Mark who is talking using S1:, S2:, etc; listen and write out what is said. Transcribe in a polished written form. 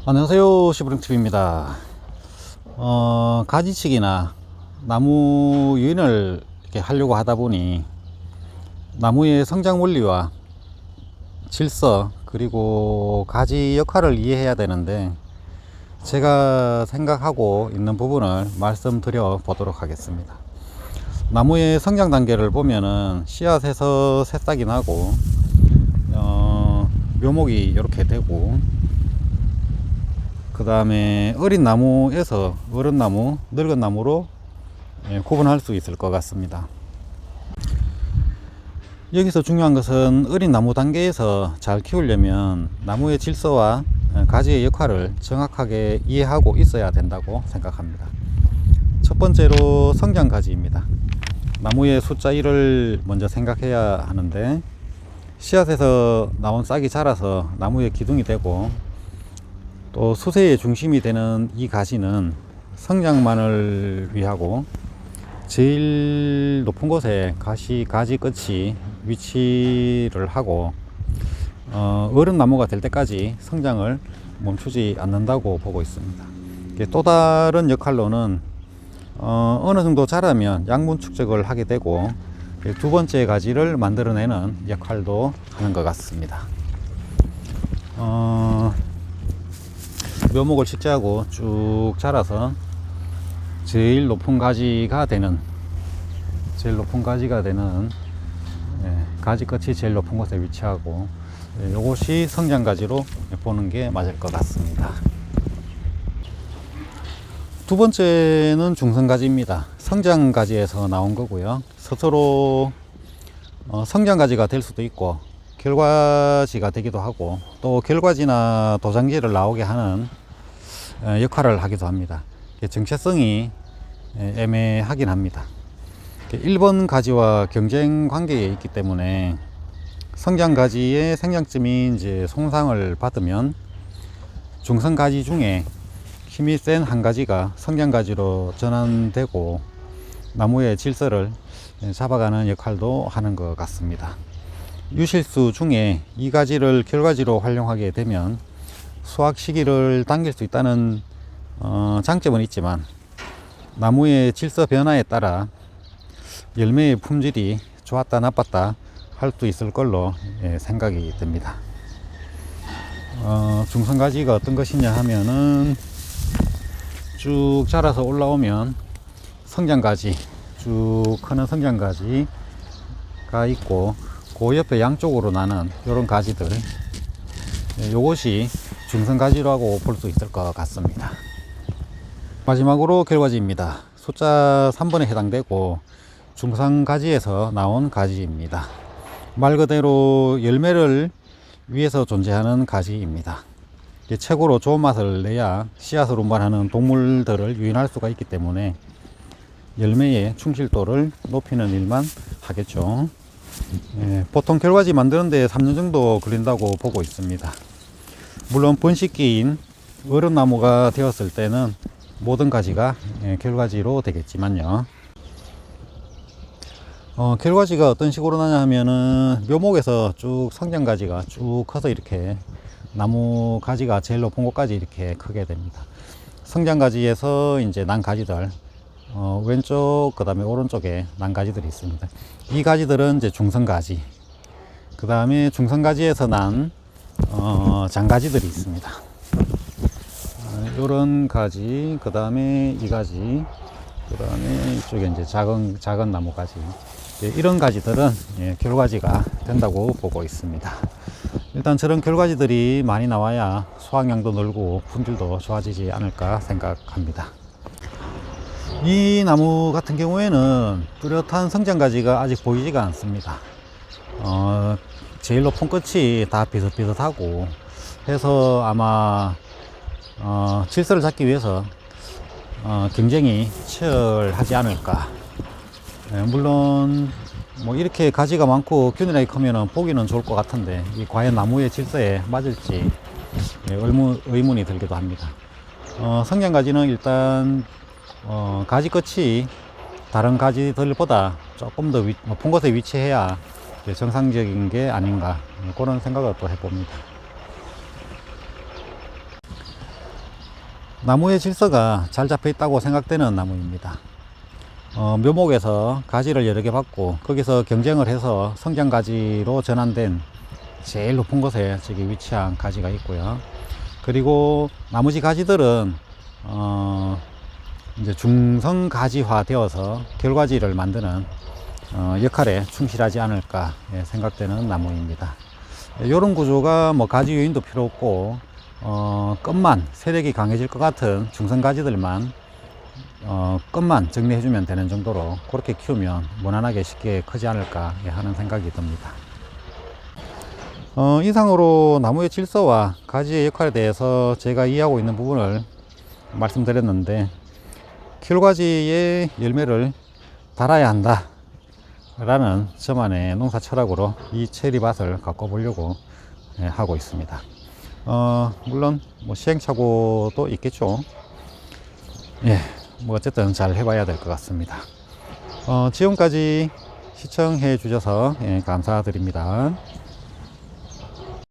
S1: 안녕하세요, 시부링TV입니다. 가지치기나 나무 유인을 이렇게 하려고 하다 보니 나무의 성장 원리와 질서 그리고 가지 역할을 이해해야 되는데, 제가 생각하고 있는 부분을 말씀드려 보도록 하겠습니다. 나무의 성장 단계를 보면은 씨앗에서 새싹이 나고 묘목이 이렇게 되고, 그 다음에 어린 나무에서 어른 나무, 늙은 나무로 구분할 수 있을 것 같습니다. 여기서 중요한 것은 어린 나무 단계에서 잘 키우려면 나무의 질서와 가지의 역할을 정확하게 이해하고 있어야 된다고 생각합니다. 첫 번째로 성장 가지입니다. 나무의 숫자 1을 먼저 생각해야 하는데, 씨앗에서 나온 싹이 자라서 나무의 기둥이 되고, 또 수세의 중심이 되는 이 가지는 성장만을 위하고 제일 높은 곳에 가지 끝이 위치를 하고 어른 나무가 될 때까지 성장을 멈추지 않는다고 보고 있습니다. 또 다른 역할로는 어느 정도 자라면 양분 축적을 하게 되고 두 번째 가지를 만들어내는 역할도 하는 것 같습니다. 묘목을 식재하고 쭉 자라서 제일 높은 가지가 되는 가지 끝이 제일 높은 곳에 위치하고, 이것이 성장 가지로 보는 게 맞을 것 같습니다. 두 번째는 중성 가지입니다. 성장 가지에서 나온 거고요. 스스로 성장 가지가 될 수도 있고 결과지가 되기도 하고, 또 결과지나 도장지를 나오게 하는 역할을 하기도 합니다. 정체성이 애매하긴 합니다. 1번 가지와 경쟁 관계에 있기 때문에 성장 가지의 생장점이 이제 손상을 받으면 중성 가지 중에 힘이 센 한 가지가 성장 가지로 전환되고 나무의 질서를 잡아가는 역할도 하는 것 같습니다. 유실수 중에 이 가지를 결과지로 활용하게 되면 수확 시기를 당길 수 있다는 장점은 있지만, 나무의 질서 변화에 따라 열매의 품질이 좋았다 나빴다 할 수 있을 걸로 생각이 됩니다. 중성가지가 어떤 것이냐 하면은, 쭉 자라서 올라오면 성장가지, 쭉 크는 성장가지가 있고, 그 옆에 양쪽으로 나는 이런 가지들, 요것이 중성가지라고 볼 수 있을 것 같습니다. 마지막으로 결과지입니다. 숫자 3번에 해당되고 중성가지에서 나온 가지입니다. 말 그대로 열매를 위해서 존재하는 가지입니다. 최고로 좋은 맛을 내야 씨앗을 운반하는 동물들을 유인할 수가 있기 때문에 열매의 충실도를 높이는 일만 하겠죠. 보통 결과지 만드는데 3년 정도 걸린다고 보고 있습니다. 물론 번식기인 어른 나무가 되었을 때는 모든 가지가 결과지로 되겠지만요. 결과지가 어떤 식으로 나냐 하면은, 묘목에서 쭉 성장 가지가 쭉 커서 이렇게 나무 가지가 제일 높은 곳까지 이렇게 크게 됩니다. 성장 가지에서 이제 난 가지들, 왼쪽 그 다음에 오른쪽에 난 가지들이 있습니다. 이 가지들은 이제 중성가지, 그 다음에 중성가지에서 난 장가지들이 있습니다. 요런 가지, 그 다음에 이 가지, 그 다음에 이쪽에 이제 작은 나무 가지, 이런 가지들은 결과지가 된다고 보고 있습니다. 일단 저런 결과지들이 많이 나와야 수확량도 늘고 품질도 좋아지지 않을까 생각합니다. 이 나무 같은 경우에는 뚜렷한 성장가지가 아직 보이지가 않습니다. 제일 높은 끝이 다 비슷비슷하고 해서 아마 질서를 잡기 위해서 경쟁이 치열하지 않을까. 물론 뭐 이렇게 가지가 많고 균일하게 크면 보기는 좋을 것 같은데, 이 과연 나무의 질서에 맞을지 의문이 들기도 합니다. 성장가지는 일단 가지 끝이 다른 가지들보다 조금 더 높은 곳에 위치해야 정상적인 게 아닌가, 그런 생각을 또 해봅니다. 나무의 질서가 잘 잡혀 있다고 생각되는 나무입니다. 묘목에서 가지를 여러 개 받고 거기서 경쟁을 해서 성장가지로 전환된 제일 높은 곳에 저기 위치한 가지가 있고요. 그리고 나머지 가지들은 이제 중성가지화 되어서 결과지를 만드는 역할에 충실하지 않을까 생각되는 나무입니다. 이런 구조가 뭐 가지 요인도 필요 없고 끝만 세력이 강해질 것 같은 중성가지들만 끝만 정리해주면 되는 정도로 그렇게 키우면 무난하게 쉽게 크지 않을까 하는 생각이 듭니다. 이상으로 나무의 질서와 가지의 역할에 대해서 제가 이해하고 있는 부분을 말씀드렸는데, 결과지의 열매를 달아야 한다 라는 저만의 농사 철학으로 이 체리밭을 가꿔 보려고 하고 있습니다. 물론 뭐 시행착오도 있겠죠. 뭐 어쨌든 잘 해봐야 될 것 같습니다. 지금까지 시청해 주셔서 감사드립니다.